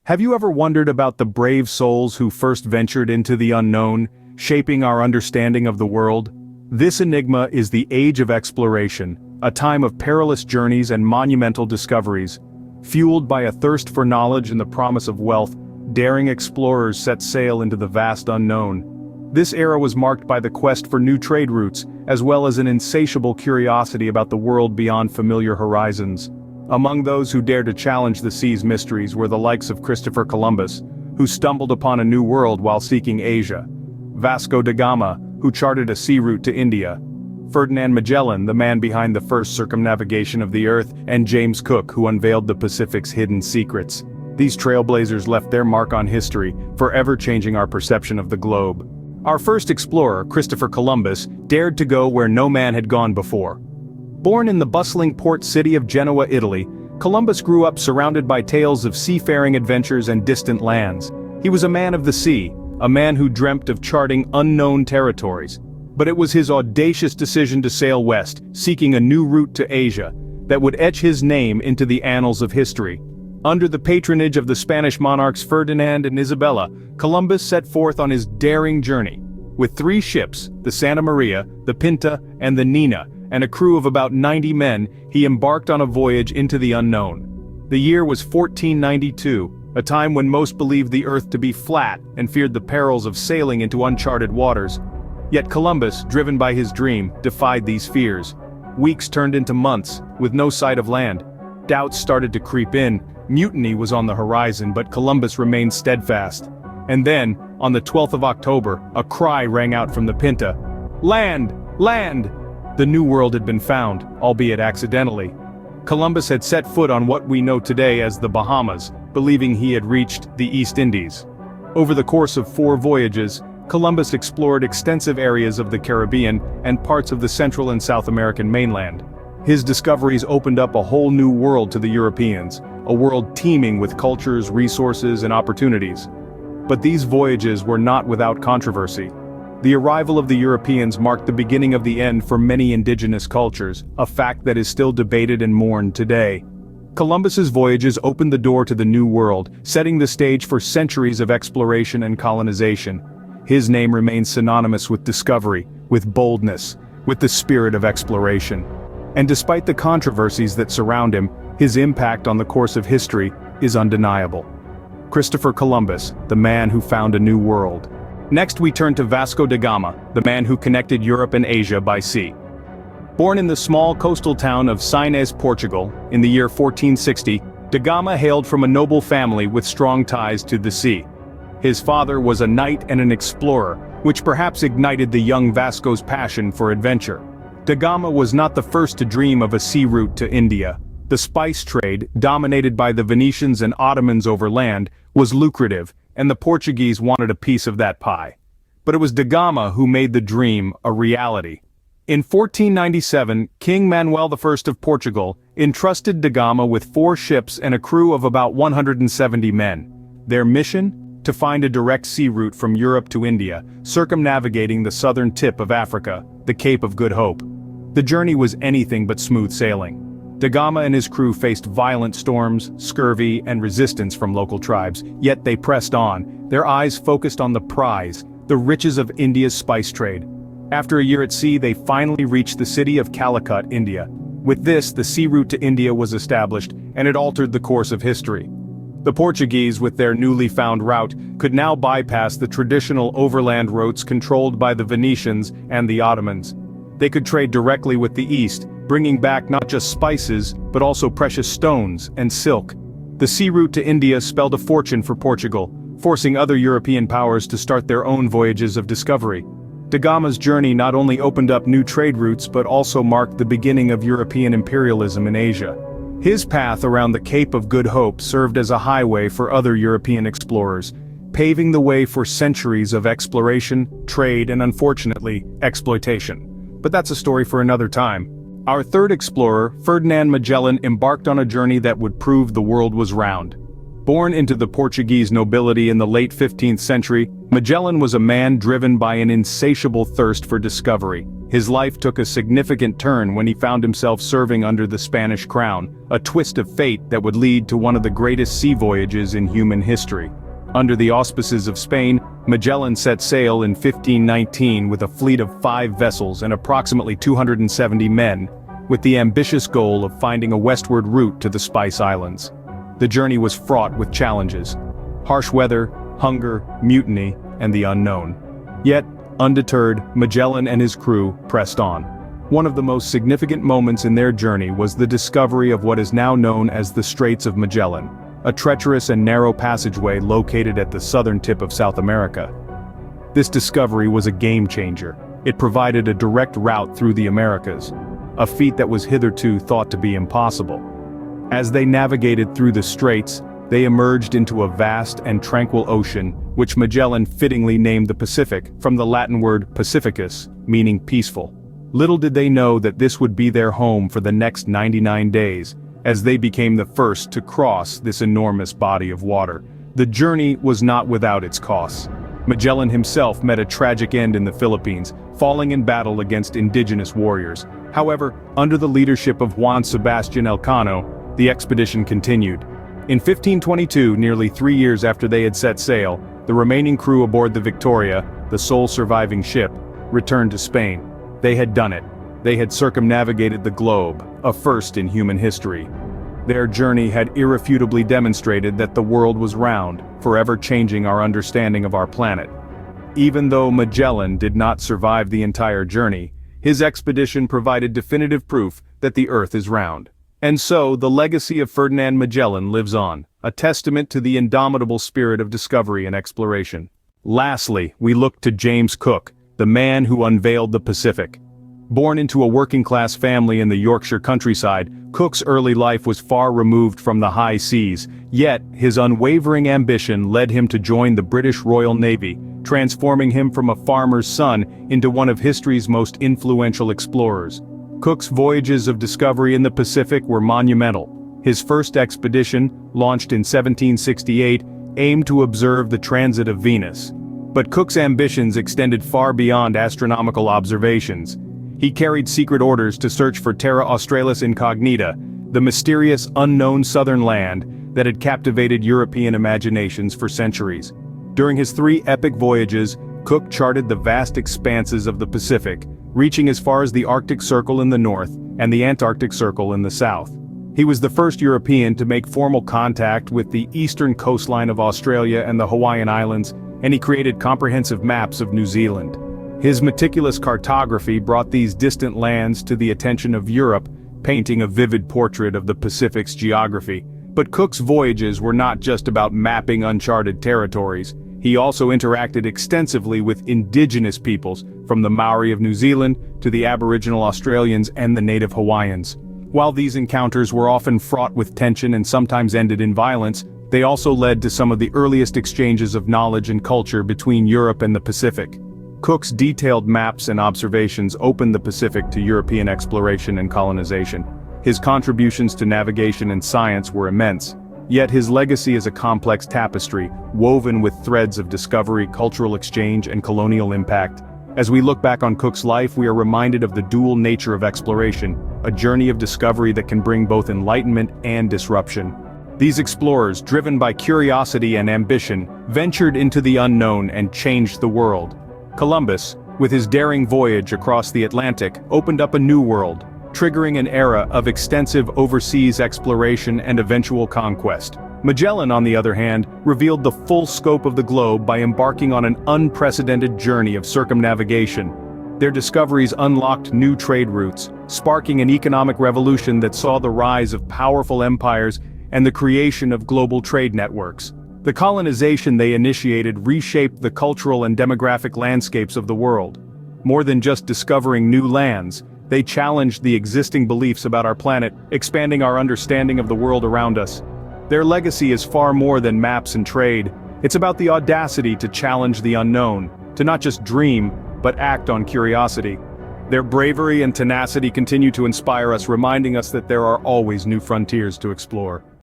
Have you ever wondered about the brave souls who first ventured into the unknown, shaping our understanding of the world? This enigma is the age of exploration, a time of perilous journeys and monumental discoveries. Fueled by a thirst for knowledge and the promise of wealth, daring explorers set sail into the vast unknown. This era was marked by the quest for new trade routes, as well as an insatiable curiosity about the world beyond familiar horizons. Among those who dared to challenge the sea's mysteries were the likes of Christopher Columbus, who stumbled upon a new world while seeking Asia; Vasco da Gama, who charted a sea route to India; Ferdinand Magellan, the man behind the first circumnavigation of the Earth; and James Cook, who unveiled the Pacific's hidden secrets. These trailblazers left their mark on history, forever changing our perception of the globe. Our first explorer, Christopher Columbus, dared to go where no man had gone before. Born in the bustling port city of Genoa, Italy, Columbus grew up surrounded by tales of seafaring adventures and distant lands. He was a man of the sea, a man who dreamt of charting unknown territories. But it was his audacious decision to sail west, seeking a new route to Asia, that would etch his name into the annals of history. Under the patronage of the Spanish monarchs Ferdinand and Isabella, Columbus set forth on his daring journey. With 3 ships, the Santa Maria, the Pinta, and the Nina, and a crew of about 90 men, he embarked on a voyage into the unknown. The year was 1492, a time when most believed the Earth to be flat and feared the perils of sailing into uncharted waters. Yet Columbus, driven by his dream, defied these fears. Weeks turned into months, with no sight of land. Doubts started to creep in, mutiny was on the horizon, but Columbus remained steadfast. And then, on the 12th of October, a cry rang out from the Pinta. "Land! Land!" The New World had been found, albeit accidentally. Columbus had set foot on what we know today as the Bahamas, believing he had reached the East Indies. Over the course of 4 voyages, Columbus explored extensive areas of the Caribbean and parts of the Central and South American mainland. His discoveries opened up a whole new world to the Europeans, a world teeming with cultures, resources, and opportunities. But these voyages were not without controversy. The arrival of the Europeans marked the beginning of the end for many indigenous cultures, a fact that is still debated and mourned today. Columbus's voyages opened the door to the New World, setting the stage for centuries of exploration and colonization. His name remains synonymous with discovery, with boldness, with the spirit of exploration. And despite the controversies that surround him, his impact on the course of history is undeniable. Christopher Columbus, the man who found a new world. Next we turn to Vasco da Gama, the man who connected Europe and Asia by sea. Born in the small coastal town of Sines, Portugal, in the year 1460, da Gama hailed from a noble family with strong ties to the sea. His father was a knight and an explorer, which perhaps ignited the young Vasco's passion for adventure. Da Gama was not the first to dream of a sea route to India. The spice trade, dominated by the Venetians and Ottomans over land, was lucrative, and the Portuguese wanted a piece of that pie. But it was da Gama who made the dream a reality. In 1497, King Manuel I of Portugal entrusted da Gama with 4 ships and a crew of about 170 men. Their mission? To find a direct sea route from Europe to India, circumnavigating the southern tip of Africa, the Cape of Good Hope. The journey was anything but smooth sailing. Da Gama and his crew faced violent storms, scurvy, and resistance from local tribes, yet they pressed on, their eyes focused on the prize, the riches of India's spice trade. After a year at sea, they finally reached the city of Calicut, India. With this, the sea route to India was established, and it altered the course of history. The Portuguese, with their newly found route, could now bypass the traditional overland routes controlled by the Venetians and the Ottomans. They could trade directly with the East, bringing back not just spices, but also precious stones and silk. The sea route to India spelled a fortune for Portugal, forcing other European powers to start their own voyages of discovery. Da Gama's journey not only opened up new trade routes but also marked the beginning of European imperialism in Asia. His path around the Cape of Good Hope served as a highway for other European explorers, paving the way for centuries of exploration, trade, and unfortunately, exploitation. But that's a story for another time. Our third explorer, Ferdinand Magellan, embarked on a journey that would prove the world was round. Born into the Portuguese nobility in the late 15th century, Magellan was a man driven by an insatiable thirst for discovery. His life took a significant turn when he found himself serving under the Spanish crown, a twist of fate that would lead to one of the greatest sea voyages in human history. Under the auspices of Spain, Magellan set sail in 1519 with a fleet of 5 vessels and approximately 270 men, with the ambitious goal of finding a westward route to the Spice Islands. The journey was fraught with challenges: harsh weather, hunger, mutiny, and the unknown. Yet, undeterred, Magellan and his crew pressed on. One of the most significant moments in their journey was the discovery of what is now known as the Straits of Magellan, a treacherous and narrow passageway located at the southern tip of South America. This discovery was a game-changer. It provided a direct route through the Americas, a feat that was hitherto thought to be impossible. As they navigated through the straits, they emerged into a vast and tranquil ocean, which Magellan fittingly named the Pacific, from the Latin word pacificus, meaning peaceful. Little did they know that this would be their home for the next 99 days, as they became the first to cross this enormous body of water. The journey was not without its costs. Magellan himself met a tragic end in the Philippines, falling in battle against indigenous warriors. However, under the leadership of Juan Sebastian Elcano, the expedition continued. In 1522, nearly 3 years after they had set sail, the remaining crew aboard the Victoria, the sole surviving ship, returned to Spain. They had done it. They had circumnavigated the globe, a first in human history. Their journey had irrefutably demonstrated that the world was round, forever changing our understanding of our planet. Even though Magellan did not survive the entire journey, his expedition provided definitive proof that the Earth is round. And so, the legacy of Ferdinand Magellan lives on, a testament to the indomitable spirit of discovery and exploration. Lastly, we look to James Cook, the man who unveiled the Pacific. Born into a working-class family in the Yorkshire countryside, Cook's early life was far removed from the high seas, yet his unwavering ambition led him to join the British Royal Navy, transforming him from a farmer's son into one of history's most influential explorers. Cook's voyages of discovery in the Pacific were monumental. His first expedition, launched in 1768, aimed to observe the transit of Venus. But Cook's ambitions extended far beyond astronomical observations. He carried secret orders to search for Terra Australis Incognita, the mysterious, unknown southern land that had captivated European imaginations for centuries. During his 3 epic voyages, Cook charted the vast expanses of the Pacific, reaching as far as the Arctic Circle in the north and the Antarctic Circle in the south. He was the first European to make formal contact with the eastern coastline of Australia and the Hawaiian Islands, and he created comprehensive maps of New Zealand. His meticulous cartography brought these distant lands to the attention of Europe, painting a vivid portrait of the Pacific's geography. But Cook's voyages were not just about mapping uncharted territories. He also interacted extensively with indigenous peoples, from the Maori of New Zealand to the Aboriginal Australians and the native Hawaiians. While these encounters were often fraught with tension and sometimes ended in violence, they also led to some of the earliest exchanges of knowledge and culture between Europe and the Pacific. Cook's detailed maps and observations opened the Pacific to European exploration and colonization. His contributions to navigation and science were immense. Yet his legacy is a complex tapestry, woven with threads of discovery, cultural exchange, and colonial impact. As we look back on Cook's life, we are reminded of the dual nature of exploration, a journey of discovery that can bring both enlightenment and disruption. These explorers, driven by curiosity and ambition, ventured into the unknown and changed the world. Columbus, with his daring voyage across the Atlantic, opened up a new world, triggering an era of extensive overseas exploration and eventual conquest. Magellan, on the other hand, revealed the full scope of the globe by embarking on an unprecedented journey of circumnavigation. Their discoveries unlocked new trade routes, sparking an economic revolution that saw the rise of powerful empires and the creation of global trade networks. The colonization they initiated reshaped the cultural and demographic landscapes of the world. More than just discovering new lands, they challenged the existing beliefs about our planet, expanding our understanding of the world around us. Their legacy is far more than maps and trade. It's about the audacity to challenge the unknown, to not just dream, but act on curiosity. Their bravery and tenacity continue to inspire us, reminding us that there are always new frontiers to explore.